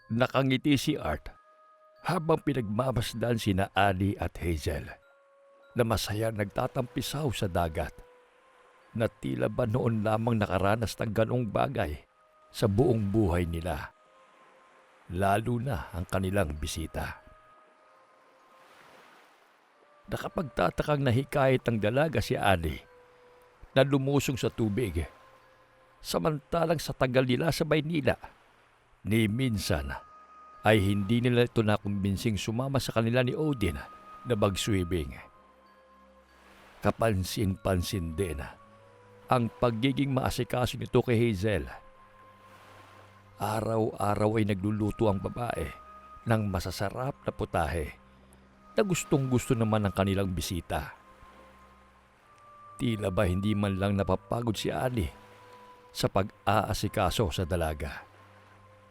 Nakangiti si Art habang pinagmamasdan sina Annie at Hazel na masaya nagtatampisaw sa dagat na tila ba noon lamang nakaranas ng ganong bagay sa buong buhay nila, lalo na ang kanilang bisita. Nakapagtatakang nahikayat ng dalaga si Annie na lumusong sa tubig, samantalang sa tagal nila sa Maynila, ni minsan ay hindi nila ito nakumbinsing sumama sa kanila ni Odin na mag-swimming. Kapansin-pansin din ang pagiging maasikaso nito kay Hazel. Araw-araw ay nagluluto ang babae ng masasarap na putahe na gustong-gusto naman ng kanilang bisita. Tila ba hindi man lang napapagod si Annie sa pag-aasikaso sa dalaga.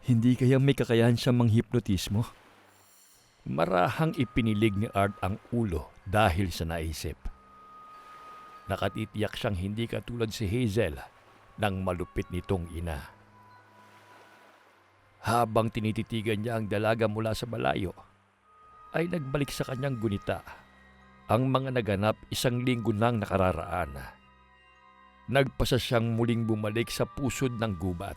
Hindi kayang may kakayahan siyang manghipnotismo? Marahang ipinilig ni Art ang ulo dahil sa naisip. Nakatitiyak siyang hindi katulad si Hazel ng malupit nitong ina. Habang tinititigan niya ang dalaga mula sa malayo, ay nagbalik sa kanyang gunita ang mga naganap 1 linggo nang nakararaan. Nagpasa siyang muling bumalik sa pusod ng gubat.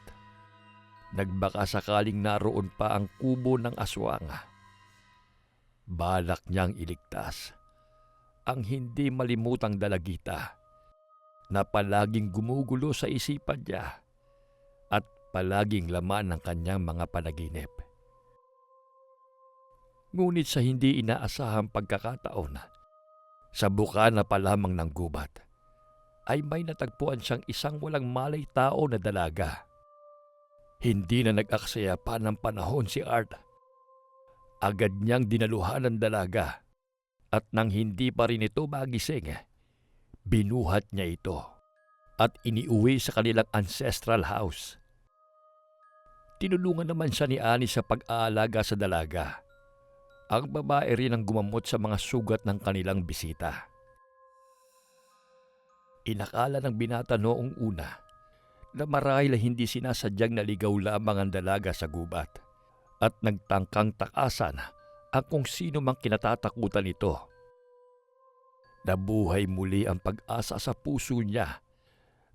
Nagbaka sakaling naroon pa ang kubo ng aswang. Balak niyang iligtas ang hindi malimutang dalagita na palaging gumugulo sa isipan niya at palaging laman ng kanyang mga panaginip. Ngunit sa hindi inaasahang pagkakataon, sa bukana pa lamang ng gubat, ay may natagpuan siyang isang walang malay tao na dalaga. Hindi na nag-aksaya pa ng panahon si Art. Agad niyang dinaluhan ang dalaga at nang hindi pa rin ito magising, binuhat niya ito at iniuwi sa kanilang ancestral house. Tinulungan naman siya ni Annie sa pag-aalaga sa dalaga. Ang babae rin ang gumamot sa mga sugat ng kanilang bisita. Inakala ng binata noong una na marahil hindi sinasadyang naligaw lamang ang dalaga sa gubat at nagtangkang takasan ang kung sino mang kinatatakutan nito. Nabuhay muli ang pag-asa sa puso niya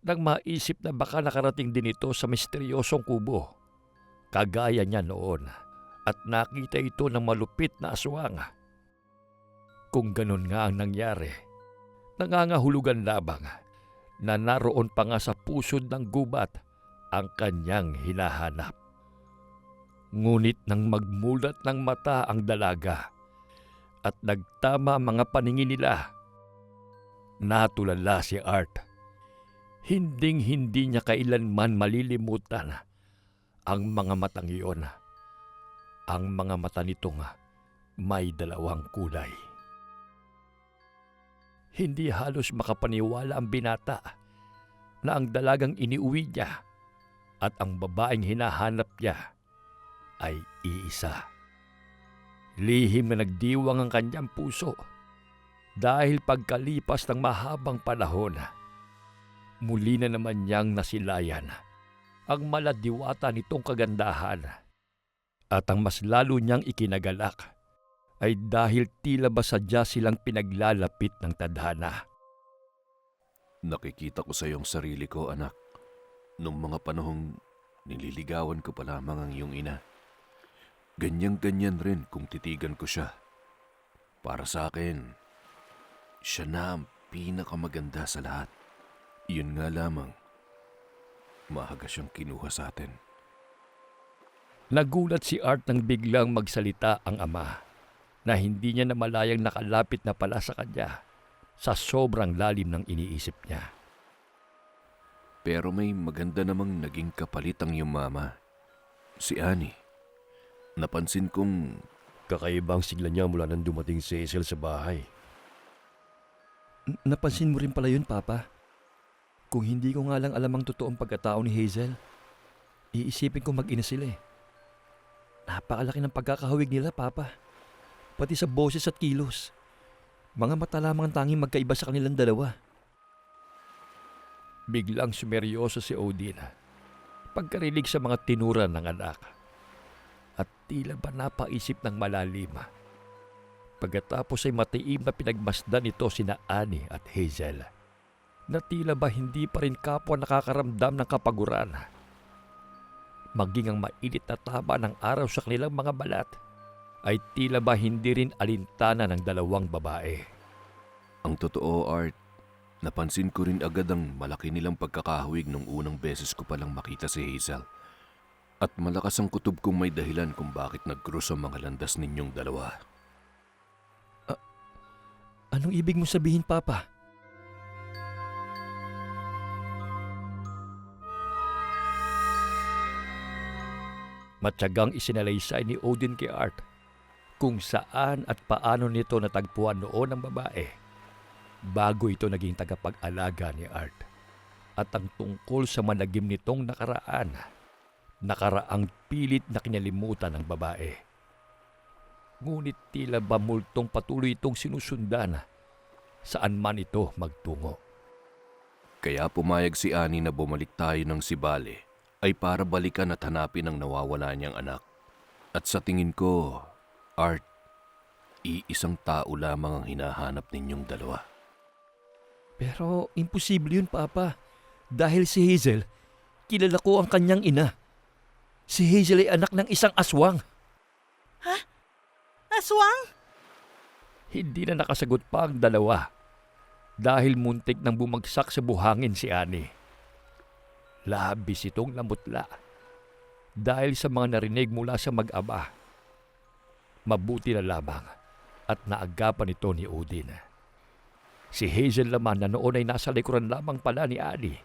nang maisip na baka nakarating din ito sa misteryosong kubo, kagaya niya noon, at nakita ito ng malupit na aswang. Kung ganun nga ang nangyari, nangangahulugan lamang na naroon pa nga sa pusod ng gubat ang kanyang hinahanap. Ngunit nang magmulat ng mata ang dalaga at nagtama ang mga paningin nila, natulala si Art. Hinding-hindi niya kailanman malilimutan ang mga matang iyon. Ang mga mata nitong may 2 kulay. Hindi halos makapaniwala ang binata na ang dalagang iniuwi niya at ang babaeng hinahanap niya ay iisa. Lihim na nagdiwang ang kanyang puso dahil pagkalipas ng mahabang panahon, muli na naman niyang nasilayan ang maladiwata nitong kagandahan. At ang mas lalo niyang ikinagalak ay dahil tila ba sadya silang pinaglalapit ng tadhana. Nakikita ko sa iyong sarili ko, anak, nung mga panahong nililigawan ko pa lamang ang iyong ina. Ganyan-ganyan rin kung titigan ko siya. Para sa akin, siya na ang pinakamaganda sa lahat. Yun nga lamang, maaga siyang kinuha sa atin. Nagulat si Art nang biglang magsalita ang ama na hindi niya namalayang nakalapit na pala sa kanya sa sobrang lalim ng iniisip niya. Pero may maganda namang naging kapalit ang iyong mama, si Annie. Napansin kong Kakaibang sigla niya mula nang dumating si Hazel sa bahay. Napansin mo rin pala yun, Papa. Kung hindi ko nga lang alam ang totoong pagkatao ni Hazel, iisipin ko mag-ina sila eh. Napakalaki ng pagkakahawig nila, Papa. Pati sa boses at kilos. Mga mata lamang ang tanging magkaiba sa kanilang dalawa. Biglang sumeryoso si Odin pagkarinig sa mga tinuran ng anak at tila ba napaisip ng malalim. Pagkatapos ay matiim na pinagmasdan nito sina Annie at Hazel na tila ba hindi pa rin kapwa nakakaramdam ng kapaguran. Maging ang mainit na taba ng araw sa kanilang mga balat ay tila ba hindi rin alintana ng dalawang babae. Ang totoo, Art, napansin ko rin agad ang malaki nilang pagkakahawig nung unang beses ko palang makita si Hazel. At malakas ang kutob kong may dahilan kung bakit nag-cross ang mga landas ninyong dalawa. Anong ibig mo sabihin, Papa? Matyagang isinalaysay ni Odin kay Art kung saan at paano nito natagpuan noon ang babae bago ito naging tagapag-alaga ni Art at ang tungkol sa managim nitong nakaraang pilit na kinalimutan ng babae. Ngunit tila ba multong patuloy itong sinusundan saan man ito magtungo. Kaya pumayag si Annie na bumalik tayo ng Sibale ay para balikan at hanapin ang nawawala niyang anak. At sa tingin ko, Art, iisang tao lamang ang hinahanap ninyong dalawa. Pero imposible yun, Papa. Dahil si Hazel, kilala ko ang kanyang ina. Si Hazel ay anak ng isang aswang. Aswang? Hindi na nakasagot pa ang dalawa dahil muntik nang bumagsak sa buhangin si Annie. Labis itong namutla dahil sa mga narinig mula sa mag-ama. Mabuti na lamang at naagapan ito ni Odin. Si Hazel naman na noon ay nasa likuran lamang pala ni Annie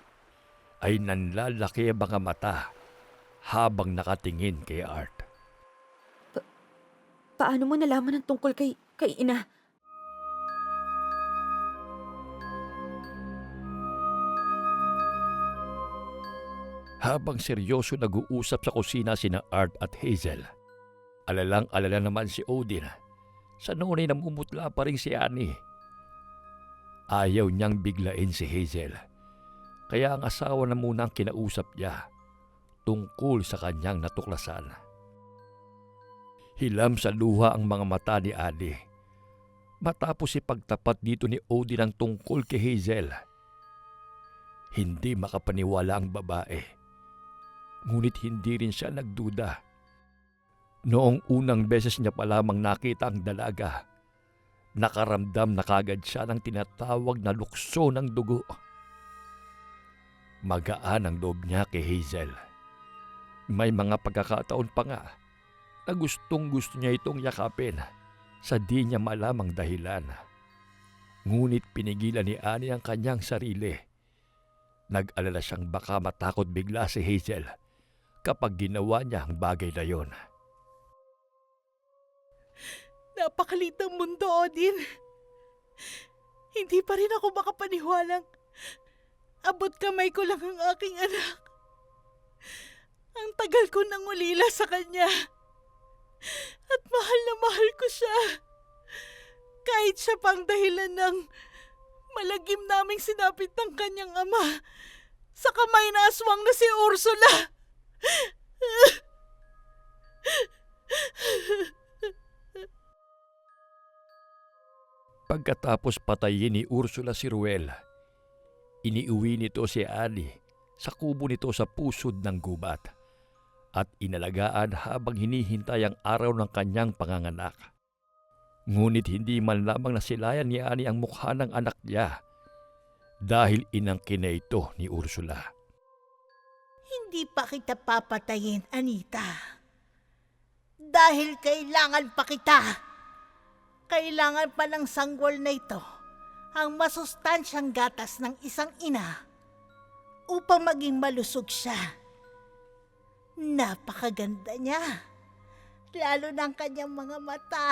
ay nanlalaki ang mga mata habang nakatingin kay Art. Paano mo nalaman ang tungkol kay ina? Habang seryoso nag-uusap sa kusina sina Art at Hazel, alalang-alala naman si Odin. Sa noon ay namumutla pa rin si Annie. Ayaw niyang biglain si Hazel, kaya ang asawa na muna ang kinausap niya tungkol sa kanyang natuklasan. Hilam sa luha ang mga mata ni Annie matapos ipagtapat dito ni Odin ang tungkol kay Hazel. Hindi makapaniwala ang babae, ngunit hindi rin siya nagduda. Noong unang beses niya pa lamang nakita ang dalaga, nakaramdam na kagad siya ng tinatawag na lukso ng dugo. Magaan ang loob niya kay Hazel. May mga pagkakataon pa nga na gustong-gusto niya itong yakapin sa di niya malamang dahilan. Ngunit pinigilan ni Annie ang kanyang sarili. Nag-alala siyang baka matakot bigla si Hazel kapag ginawa niya ang bagay na yon. Napakalit ng mundo, Odin. Hindi pa rin ako makapaniwalang abot kamay ko lang ang aking anak. Ang tagal ko nang ulila sa kanya. At mahal na mahal ko siya. Kahit siya pang dahilan ng malagim naming sinapit ng kanyang ama sa kamay na aswang na si Ursula. Pagkatapos patayin ni Ursula si Ruel, iniuwi nito si Annie sa kubo nito sa pusod ng gubat at inalagaan habang hinihintay ang araw ng kanyang panganganak. Ngunit hindi man lamang nasilayan ni Annie ang mukha ng anak niya dahil inangkin na ito ni Ursula. Hindi pa kita papatayin, Anita. Dahil kailangan pa kita. Kailangan pa ng sanggol na ito ang masustansyang gatas ng isang ina upang maging malusog siya. Napakaganda niya, lalo ng kanyang mga mata.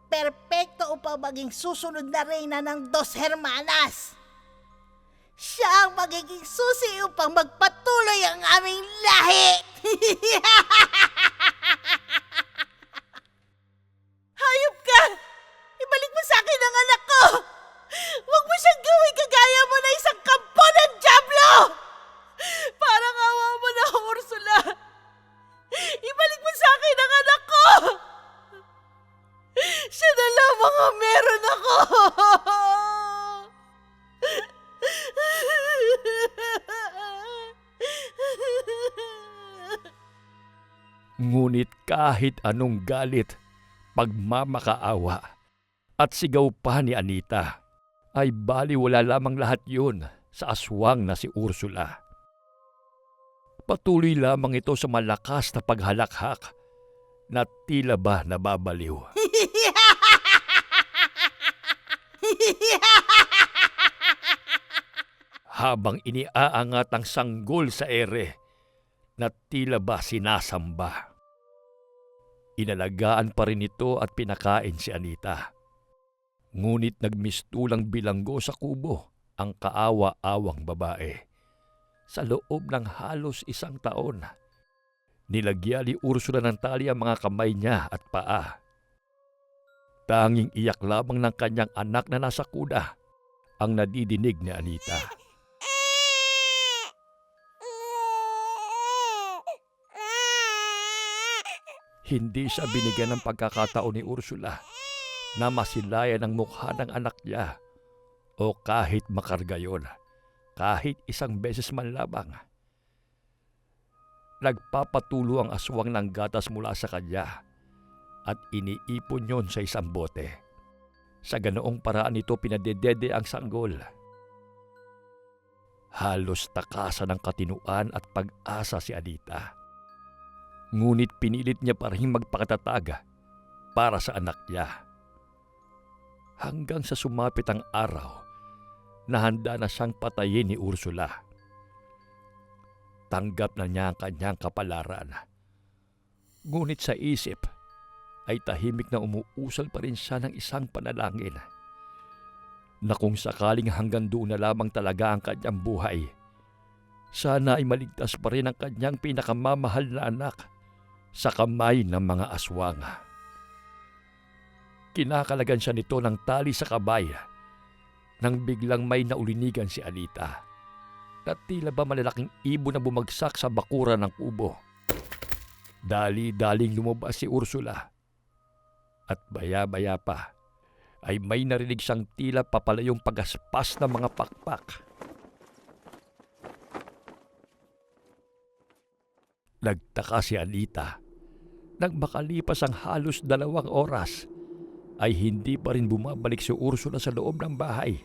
Perpekto upang maging susunod na reyna ng Dos Hermanas. Siya ang magiging susi upang magpatuloy ang aming lahi. Hayop ka! Ibalik mo sa akin ang anak ko! Huwag mo siyang gawin kagaya mo na isang kampo ng Ngunit kahit anong galit, pagmamakaawa at sigaw pa ni Anita, ay baliwala lamang lahat yun sa aswang na si Ursula. Patuloy lamang ito sa malakas na paghalakhak na tila ba nababaliw. Habang iniaangat ang sanggol sa ere na tila ba sinasamba. Inalagaan pa rin ito at pinakain si Anita. Ngunit nagmistulang bilanggo sa kubo ang kaawa-awang babae. Sa loob ng halos 1 taon, nilagyan ni Ursula ng tali ang mga kamay niya at paa. Tanging iyak lamang ng kanyang anak na nasa kuda ang nadidinig ni Anita. Hindi siya binigyan ng pagkakataon ni Ursula na masilayan ang mukha ng anak niya o kahit makarga yun, kahit 1 beses man lamang. Nagpapatulo ang aswang ng gatas mula sa kanya at iniipon yon sa 1 bote. Sa ganoong paraan ito pinadedede ang sanggol. Halos takasan ng katinuan at pag-asa si Anita. Ngunit pinilit niya pa rin magpakatatag para sa anak niya. Hanggang sa sumapit ang araw na handa na siyang patayin ni Ursula. Tanggap na niya ang kanyang kapalaran. Ngunit sa isip ay tahimik na umuusal pa rin siya ng isang panalangin na kung sakaling hanggang doon na lamang talaga ang kanyang buhay, sana ay maligtas pa rin ang kanyang pinakamamahal na anak sa kamay ng mga aswang. Kinakalagan siya nito ng tali sa kabay nang biglang may naulinigan si Anita na tila ba malalaking ibon na bumagsak sa bakuran ng kubo. Dali-daling lumabas si Ursula at baya-baya pa ay may narinig siyang tila papalayong pagaspas ng mga pakpak. Nagtaka si Anita. Nang makalipas ang halos 2 oras, ay hindi pa rin bumabalik si Ursula sa loob ng bahay.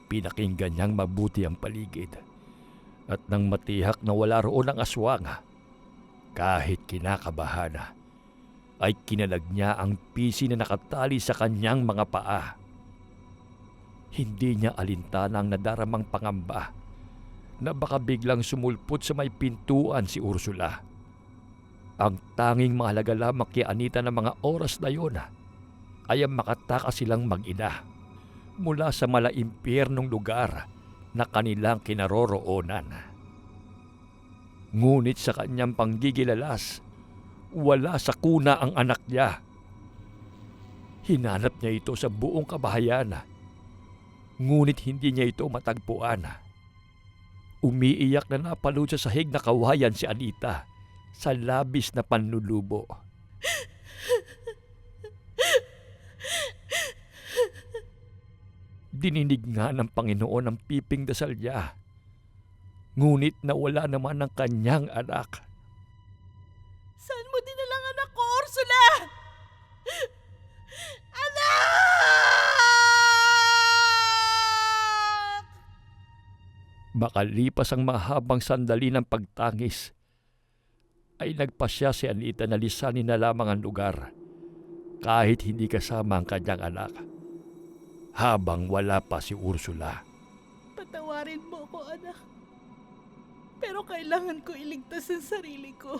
Pinakinggan niyang mabuti ang paligid at nang matihak na wala roon ang aswang, kahit kinakabahan, ay kinalag niya ang pisi na nakatali sa kanyang mga paa. Hindi niya alintanang nadaramang pangamba na baka biglang sumulpot sa may pintuan si Ursula. Ang tanging mahalaga lamang kay Anita ng mga oras na yun ay ang makatakas silang mag-ina mula sa malaimpyernong lugar na kanilang kinaroroonan. Ngunit sa kanyang panggigilalas, wala sa kuna ang anak niya. Hinanap niya ito sa buong kabahayan, ngunit hindi niya ito matagpuan. Umiiyak na napalod sa sahig na kawayan si Anita sa labis na panlulubo. Dininig nga ng Panginoon ang piping dasal niya, ngunit nawala naman ang kanyang anak. Saan mo dinala ang anak ko, Ursula? Anak! Makalipas ang mahabang sandali ng pagtangis, ay nagpasya si Anita na lisanin na lamang ang lugar kahit hindi kasama ang kanyang anak, habang wala pa si Ursula. Patawarin mo ako, anak. Pero kailangan ko iligtas ang sarili ko.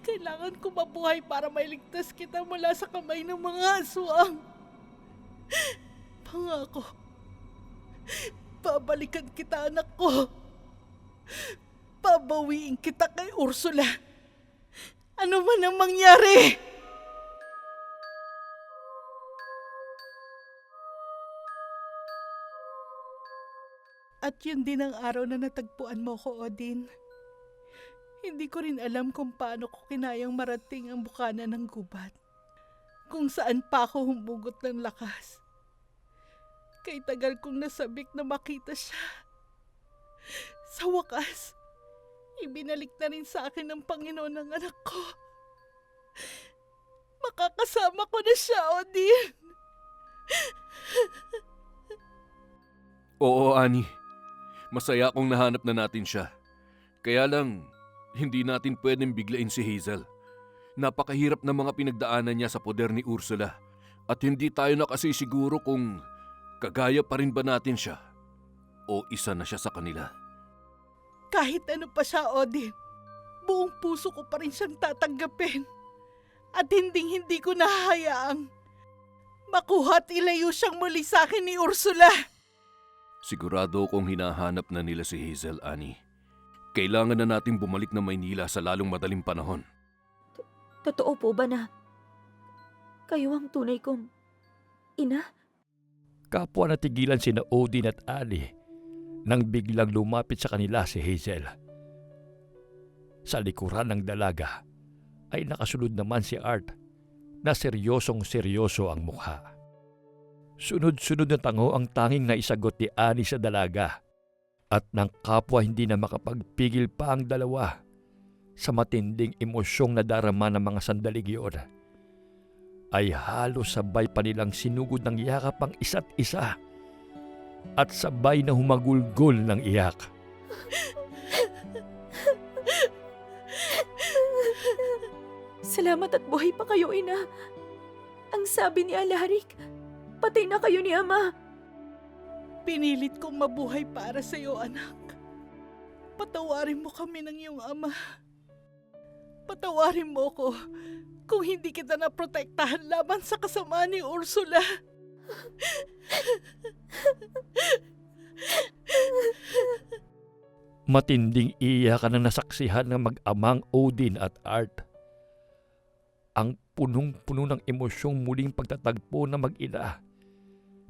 Kailangan ko mabuhay para mailigtas kita mula sa kamay ng mga aswang. Pangako, babalikan kita, anak ko. Babawiin kita kay Ursula. Ano man ang mangyari. At yun din ang araw na natagpuan mo ko, Odin. Hindi ko rin alam kung paano ko kinayang marating ang bukana ng gubat. Kung saan pa ako humugot ng lakas. Kay tagal kong nasabik na makita siya. Sa wakas, Ibinalik na rin sa akin ng Panginoon ang anak ko. Makakasama ko na siya, Odin. Oo, Annie. Masaya akong nahanap na natin siya. Kaya lang, hindi natin pwedeng biglain si Hazel. Napakahirap na mga pinagdaanan niya sa poder ni Ursula at hindi tayo nakasisiguro kung kagaya pa rin ba natin siya o isa na siya sa kanila. Kahit ano pa siya, Odin, buong puso ko pa rin siyang tatanggapin. At hindi ko nahahayaang makuha at ilayo siyang muli sa akin ni Ursula. Sigurado kong hinahanap na nila si Hazel, Annie. Kailangan na nating bumalik na Maynila sa lalong madaling panahon. Totoo po ba na kayo ang tunay kong ina? Kapwa natigilan sina Odin at Annie nang biglang lumapit sa kanila si Hazel. Sa likuran ng dalaga ay nakasunod naman si Art na seryosong-seryoso ang mukha. Sunod-sunod na tango ang tanging naisagot ni Annie sa dalaga at nang kapwa hindi na makapagpigil pa ang dalawa sa matinding emosyong nadarama ng mga sandaling iyon, ay halos sabay pa nilang sinugod ng yakap ang isa't isa at sabay na humagulgol ng iyak. Salamat at buhay pa kayo, ina. Ang sabi ni Alaric, patay na kayo ni Ama. Pinilit kong mabuhay para sa iyo, anak. Patawarin mo kami ng iyong ama. Patawarin mo ko kung hindi kita naprotektahan laban sa kasamaan ni Ursula. Matinding iyakan ang nasaksihan ng mag-amang Odin at Art. Ang punong-puno ng emosyong muling pagtatagpo ng mag-ina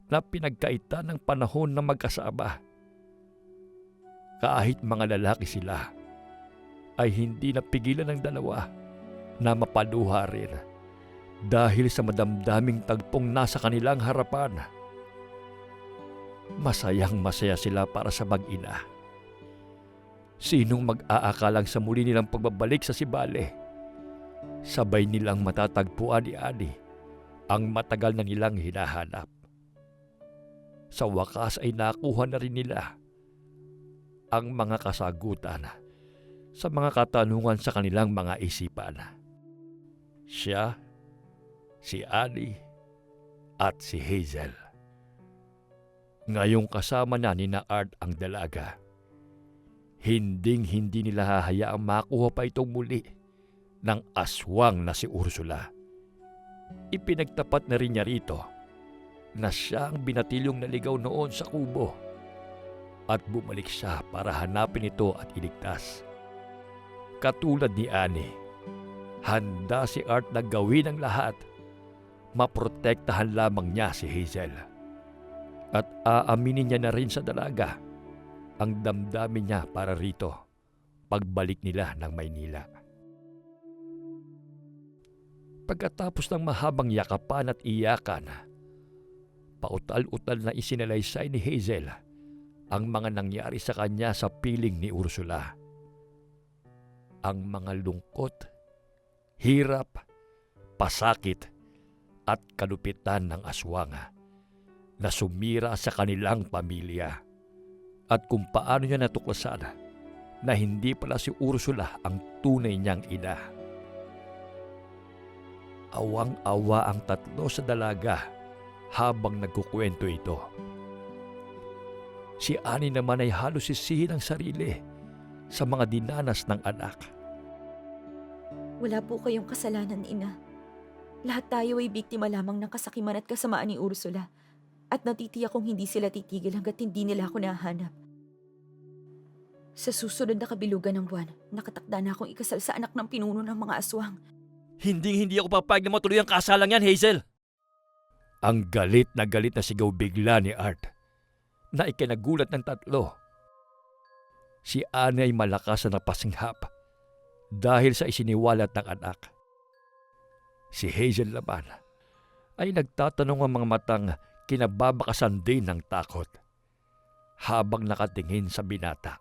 na pinagkaitan ng panahon na magkasama. Kahit mga lalaki sila, ay hindi napigilan ng dalawa na mapaluha rin dahil sa madamdaming tagpong nasa kanilang harapan. Masayang masaya sila para sa mag-ina. Sinong mag-aakalang sa muli nilang pagbabalik sa Sibale, sabay nilang matatagpuan ni Annie ang matagal na nilang hinahanap. Sa wakas ay nakuha na rin nila ang mga kasagutan sa mga katanungan sa kanilang mga isipan. Siya, si Annie, at si Hazel. Ngayong kasama na ni Art ang dalaga, hindi nila hahayaang makuha pa itong muli ng aswang na si Ursula. Ipinagtapat na rin niya rito na siya ang binatilyong naligaw noon sa kubo at bumalik siya para hanapin ito at iligtas. Katulad ni Annie, handa si Art na gawin ang lahat, maprotektahan lamang niya si Hazel. At aaminin niya na rin sa dalaga ang damdamin niya para rito pagbalik nila ng Maynila. Pagkatapos ng mahabang yakapan at iyakan, pautal-utal na isinalaysay ni Hazel ang mga nangyari sa kanya sa piling ni Ursula. Ang mga lungkot, hirap, pasakit at kalupitan ng aswang na sumira sa kanilang pamilya at kung paano niya natuklasan na hindi pala si Ursula ang tunay niyang ina. Awang-awa ang tatlo sa dalaga habang nagkukwento ito. Si Annie naman ay halos sisihin ang sarili sa mga dinanas ng anak. Wala po kayong kasalanan, ina. Lahat tayo ay biktima lamang ng kasakiman at kasamaan ni Ursula. At natitiyak kong hindi sila titigil hanggat hindi nila ako nahanap. Sa susunod na kabilugan ng buwan, nakatakda na akong ikasal sa anak ng pinuno ng mga aswang. Hindi ako papayag na matuloy ang kasalang yan, Hazel. Ang galit na sigaw bigla ni Art na ikinagulat ng tatlo. Si Annie ay malakas na napasinghap dahil sa isiniwalat ng anak. Si Hazel naman ay nagtatanong ang mga matang kinababakasan din ng takot habang nakatingin sa binata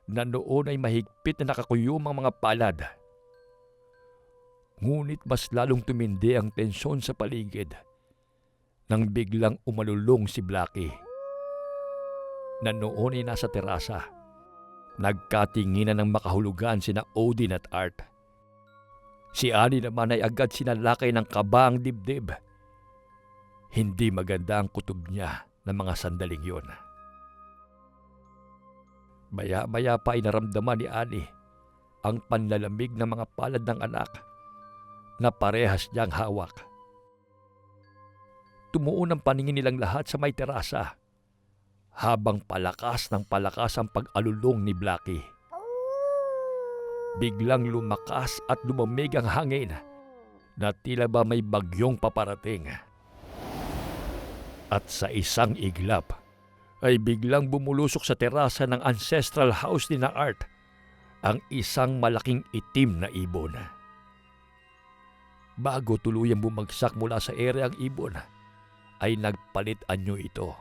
na noon ay mahigpit na nakakuyom ang mga palad. Ngunit mas lalong tumindi ang tensyon sa paligid nang biglang umalulong si Blackie, na noon ay nasa terasa. Nagkatinginan ng makahulugan sina Odin at Art. Si Annie naman ay agad sinalakay ng kaba ang dibdib. Hindi maganda ang kutob niya ng mga sandaling yon. Maya-maya pa ay naramdaman ni Annie ang panlalamig ng mga palad ng anak na parehas niyang hawak. Tumuon ang paningin nilang lahat sa may terasa habang palakas ng palakas ang pag-alulong ni Blackie. Biglang lumakas at lumamig ang hangin na tila ba may bagyong paparating. At sa isang iglap ay biglang bumulusok sa terasa ng ancestral house ni na Art ang isang malaking itim na ibon. Bago tuluyang bumagsak mula sa ere ang ibon, ay nagpalit anyo ito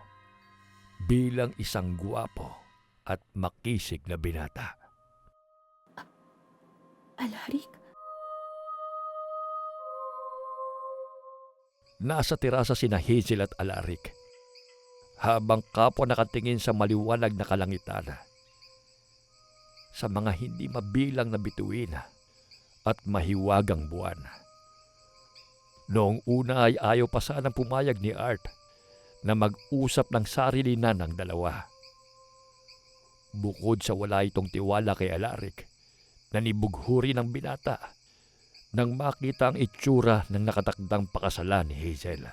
bilang isang guwapo at makisig na binata. Alaric? Nasa terasa sina Hazel at Alaric, habang kapwa nakatingin sa maliwanag na kalangitan, sa mga hindi mabilang na bituin at mahiwagang buwan. Noong una ay ayaw pa sanang pumayag ni Art na mag-usap ng sarili na ng dalawa. Bukod sa wala itong tiwala kay Alaric, nanibughuri ng binata nang makita ang itsura ng nakatakdang pakasalan ni Hazel.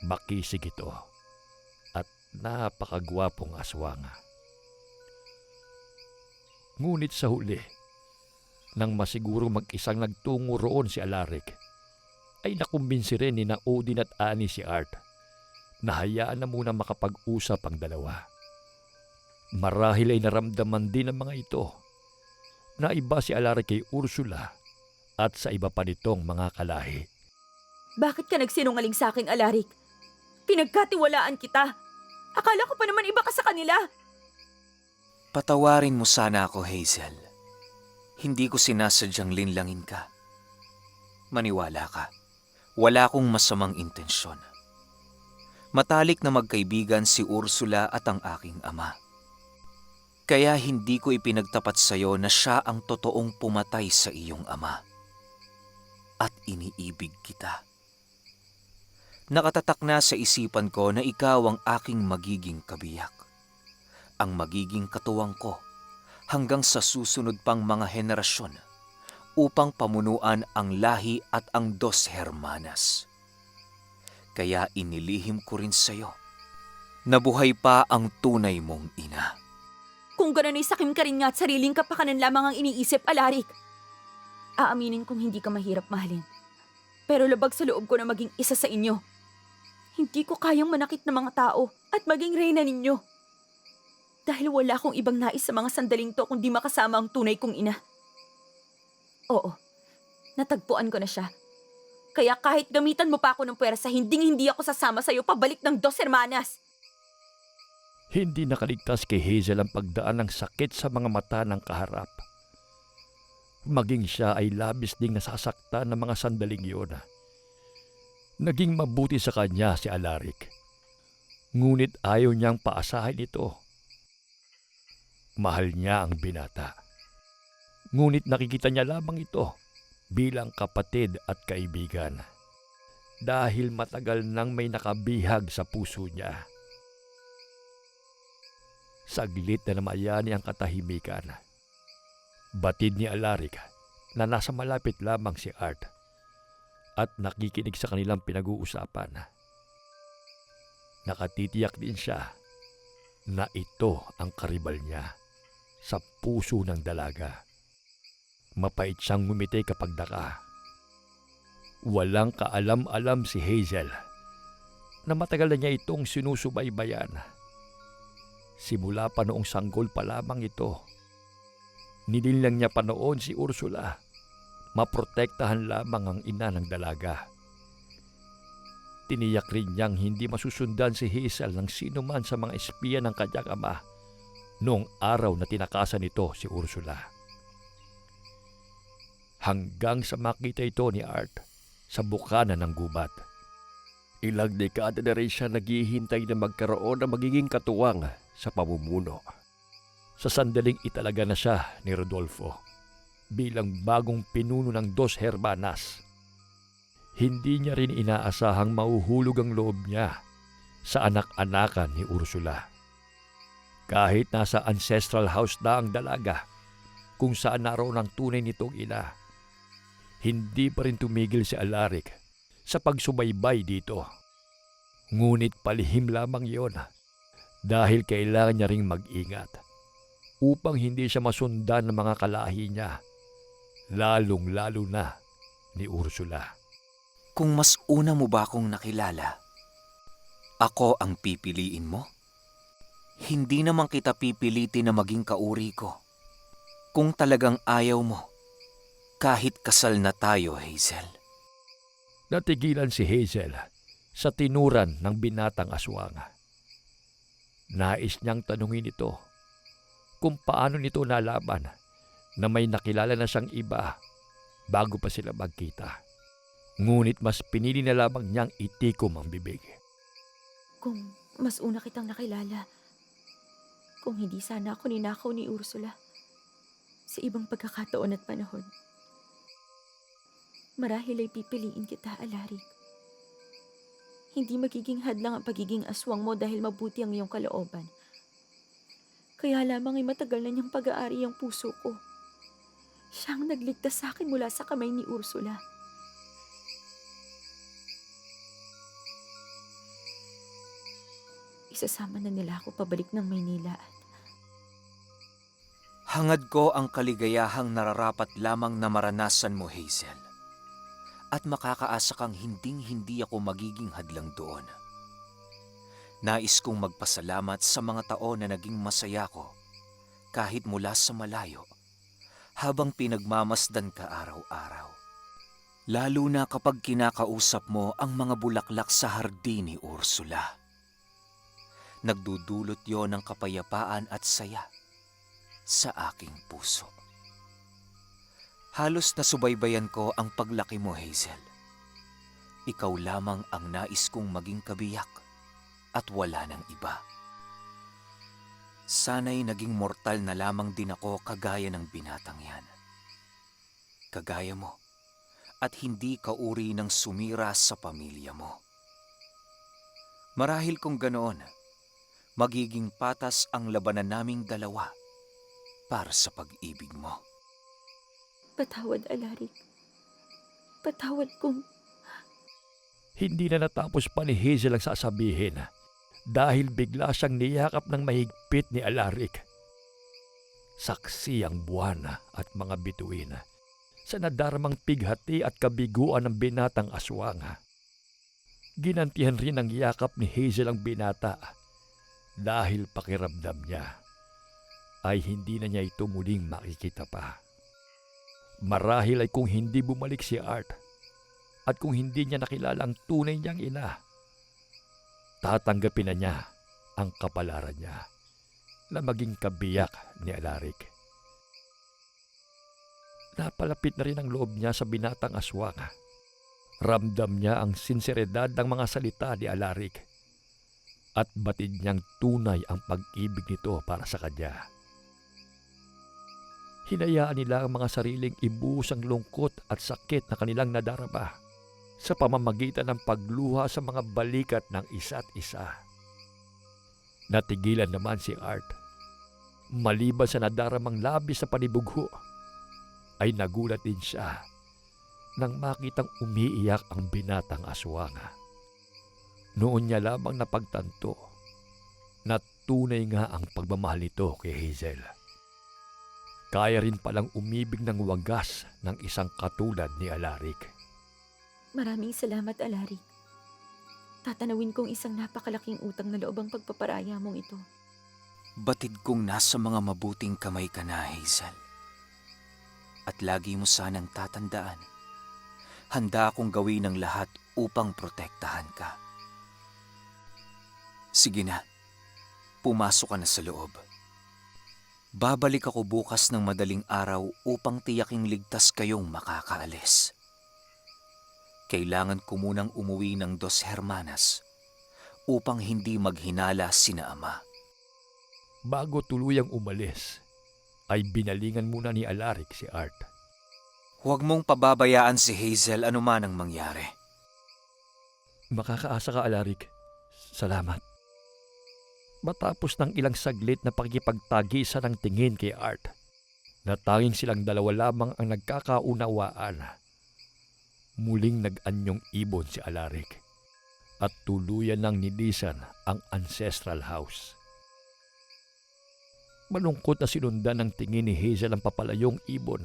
Makisig ito at napakagwapong aswang. Ngunit sa huli, nang masiguro mag-isang nagtungo roon si Alaric, ay nakumbinsi rin ni na Odin at Annie si Art na hayaan na muna makapag-usap ang dalawa. Marahil ay naramdaman din ng mga ito na iba si Alaric kay Ursula at sa iba pa nitong mga kalahi. Bakit ka nagsinungaling sa akin, Alaric? Pinagkatiwalaan kita. Akala ko pa naman iba ka sa kanila. Patawarin mo sana ako, Hazel. Hindi ko sinasadyang linlangin ka. Maniwala ka. Wala akong masamang intensyon. Matalik na magkaibigan si Ursula at ang aking ama. Kaya hindi ko ipinagtapat sa iyo na siya ang totoong pumatay sa iyong ama. At iniibig kita. Nakatatak na sa isipan ko na ikaw ang aking magiging kabiyak. Ang magiging katuwang ko hanggang sa susunod pang mga henerasyon upang pamunuan ang lahi at ang Dos Hermanas. Kaya inilihim ko rin sa iyo na buhay pa ang tunay mong ina. Kung gano'n ay sakim ka rin nga at sariling kapakanan lamang ang iniisip, Alaric. Aaminin kong hindi ka mahirap mahalin. Pero labag sa loob ko na maging isa sa inyo. Hindi ko kayang manakit ng mga tao at maging reyna ninyo. Dahil wala akong ibang nais sa mga sandaling to kundi makasama ang tunay kong ina. Oo, natagpuan ko na siya. Kaya kahit gamitan mo pa ako ng puwersa, hindi ako sasama sa'yo pabalik ng Dos Hermanas. Hindi nakaligtas kay Hazel ang pagdaan ng sakit sa mga mata ng kaharap. Maging siya ay labis ding nasasaktan ng mga sandaling yun. Naging mabuti sa kanya si Alaric. Ngunit ayaw niyang paasahin ito. Mahal niya ang binata. Ngunit nakikita niya lamang ito bilang kapatid at kaibigan. Dahil matagal nang may nakabihag sa puso niya. Saglit na namayani ang katahimikan. Batid ni Alaric na nasa malapit lamang si Art at nakikinig sa kanilang pinag-uusapan. Nakatitiyak din siya na ito ang karibal niya sa puso ng dalaga. Mapait siyang ngumiti kapag daka. Walang kaalam-alam si Hazel na matagal na niya itong sinusubaybayan. Simula pa noong sanggol pa lamang ito. Nilinlang niya pa noon si Ursula. Maprotektahan lamang ang ina ng dalaga. Tiniyak rin niyang hindi masusundan si Hazel ng sino man sa mga espiya ng kanyang ama noong araw na tinakasan nito si Ursula. Hanggang sa makita ito ni Art sa bukana ng gubat. Ilang dekada na rin siya naghihintay na magkaroon ng magiging katuwang sa pamumuno. Sa sandaling italaga na siya ni Rodolfo bilang bagong pinuno ng Dos Hermanas. Hindi niya rin inaasahang mahuhulog ang loob niya sa anak-anakan ni Ursula. Kahit nasa ancestral house na ang dalaga kung saan naroon ang tunay nitong ina, hindi pa rin tumigil si Alaric sa pagsubaybay dito. Ngunit palihim lamang iyon dahil kailangan niya ring mag-ingat upang hindi siya masundan ng mga kalahi niya, lalong-lalo na ni Ursula. Kung mas una mo ba akong nakilala, ako ang pipiliin mo? Hindi naman kita pipilitin na maging kauri ko. Kung talagang ayaw mo, kahit kasal na tayo, Hazel. Natigilan si Hazel sa tinuran ng binatang aswang. Nais niyang tanungin ito kung paano nito nalaman na may nakilala na siyang iba bago pa sila magkita. Ngunit mas pinili na lamang niyang itikom ang bibig. Kung mas una kitang nakilala, kung hindi sana ako ninakaw ni Ursula sa ibang pagkakataon at panahon, marahil ay pipiliin kita, Alaric. Hindi magiging hadlang ang pagiging aswang mo dahil mabuti ang iyong kalooban. Kaya lamang ay matagal na niyang pag-aari ang puso ko. Siyang nagligtas sa akin mula sa kamay ni Ursula. Isasama na nila ako pabalik ng Maynila at Hangad ko ang kaligayahang nararapat lamang na maranasan mo, Hazel. At makakaasa kang hinding-hindi ako magiging hadlang doon. Nais kong magpasalamat sa mga taon na naging masaya ko kahit mula sa malayo habang pinagmamasdan ka araw-araw. Lalo na kapag kinakausap mo ang mga bulaklak sa hardin ni Ursula. Nagdudulot yon ng kapayapaan at saya sa aking puso. Halos nasubaybayan ko ang paglaki mo, Hazel. Ikaw lamang ang nais kong maging kabiyak at wala ng iba. Sana'y naging mortal na lamang din ako kagaya ng binatang yan. Kagaya mo at hindi kauri ng sumira sa pamilya mo. Marahil kung ganoon, magiging patas ang labanan naming dalawa para sa pag-ibig mo. patawad, Alaric. Patawad kung Hindi na natapos pa ni Hazel ang sasabihin dahil bigla siyang niyakap ng mahigpit ni Alaric. Saksi ang buwan at mga bituin sa nadaramang pighati at kabiguan ng binatang aswang. Ginantihan rin ang yakap ni Hazel ang binata dahil pakiramdam niya ay hindi na niya ito muling makikita pa. Marahil ay kung hindi bumalik si Art at kung hindi niya nakilala ang tunay niyang ina, tatanggapin na niya ang kapalaran niya na maging kabiyak ni Alaric. Napalapit na rin ang loob niya sa binatang aswang. Ramdam niya ang sinseridad ng mga salita ni Alaric at batid niyang tunay ang pag-ibig nito para sa kanya. Hinayaan nila ang mga sariling ibuhos ang lungkot at sakit na kanilang nadarama sa pamamagitan ng pagluha sa mga balikat ng isa't isa. Natigilan naman si Art. Maliban sa nadaramang labis sa panibugho, ay nagulat din siya nang makitang umiiyak ang binatang aswang. Noon niya lamang napagtanto na tunay nga ang pagmamahal nito kay Hazel. Kaya rin palang umibig ng wagas ng isang katulad ni Alaric. Maraming salamat, Alaric. Tatanawin kong isang napakalaking utang na loob ang pagpaparaya mong ito. Batid kong nasa mga mabuting kamay ka na, Hazel. At lagi mo sanang tatandaan, handa akong gawin ang lahat upang protektahan ka. Sige na, pumasok ka na sa loob. Babalik ako bukas ng madaling araw upang tiyaking ligtas kayong makakaalis. Kailangan ko munang umuwi ng Dos Hermanas upang hindi maghinala sina ama. Bago tuluyang umalis, ay binalingan muna ni Alaric si Art. Huwag mong pababayaan si Hazel anuman ang mangyari. Makakaasa ka, Alaric. Salamat. Matapos ng ilang saglit na pakikipagtagisa ng tingin kay Art, na tanging silang dalawa lamang ang nagkakaunawaan, muling nag-anyong ibon si Alaric at tuluyan ng nilisan ang ancestral house. Malungkot na sinundan ng tingin ni Hazel ang papalayong ibon.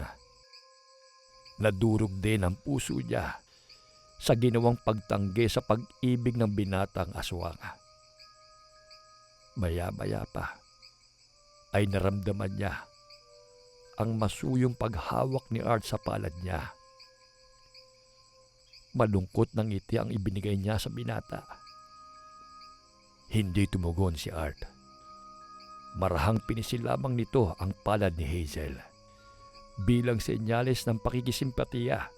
Nadurog din ang puso niya sa ginawang pagtanggi sa pag-ibig ng binatang aswang. Maya-maya pa ay naramdaman niya ang masuyong paghawak ni Art sa palad niya. Malungkot ng ngiti ang ibinigay niya sa binata. Hindi tumugon si Art. Marahang pinisil lamang nito ang palad ni Hazel bilang senyales ng pakikisimpatiya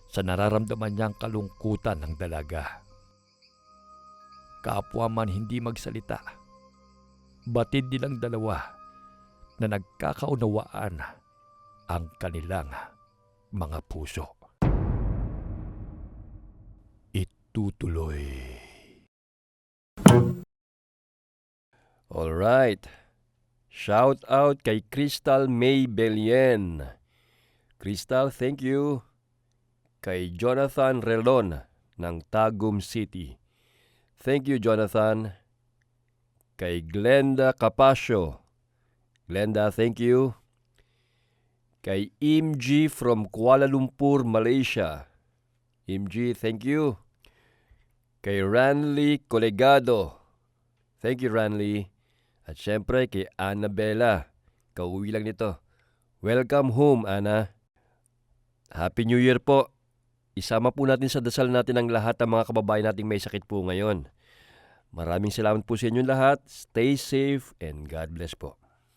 sa nararamdaman niyang kalungkutan ng dalaga. Kapwa man hindi magsalita, batid nilang dalawa na nagkakaunawaan ang kanilang mga puso. Itutuloy. Alright. Shout out kay Crystal May Belien. Crystal, thank you. Kay Jonathan Relon ng Tagum City. Thank you, Jonathan. Kay Glenda Capasio. Glenda, thank you. Kay Img from Kuala Lumpur, Malaysia. Img, thank you. Kay Ranley Colegado. Thank you, Ranley. At syempre kay Annabella. Kauwi lang nito. Welcome home, Anna. Happy New Year po. Isama po natin sa dasal natin ang lahat ng mga kababayan nating may sakit po ngayon. Maraming salamat po sa inyong lahat. Stay safe and God bless po.